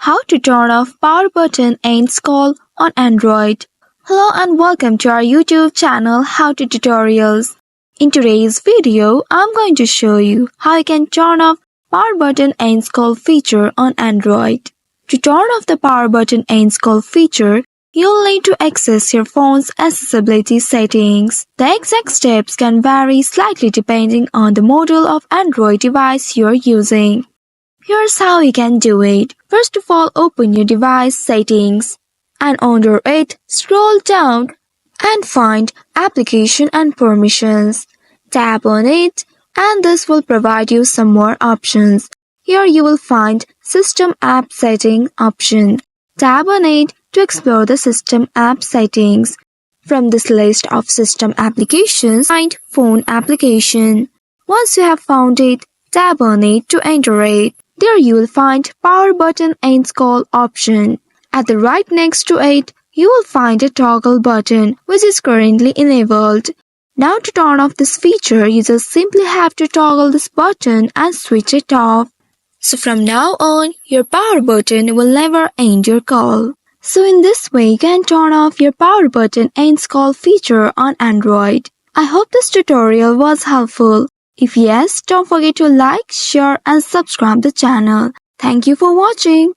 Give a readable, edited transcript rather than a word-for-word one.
How to turn off power button ends call on Android. Hello and welcome to our YouTube channel How to Tutorials. In today's video, I'm going to show you how you can turn off power button ends call feature on Android. To turn off the power button ends call feature, you'll need to access your phone's accessibility settings. The exact steps can vary slightly depending on the model of Android device you're using. Here's how you can do it. First of all, open your device settings and under it, scroll down and find Application and Permissions. Tap on it and this will provide you some more options. Here you will find System App Setting option. Tap on it to explore the System App Settings. From this list of system applications, find Phone application. Once you have found it, tap on it to enter it. There you will find Power Button Ends Call option. At the right next to it, you will find a toggle button which is currently enabled. Now to turn off this feature, you just simply have to toggle this button and switch it off. So from now on, your power button will never end your call. So in this way, you can turn off your power button ends call feature on Android. I hope this tutorial was helpful. If yes, don't forget to like, share and subscribe the channel. Thank you for watching.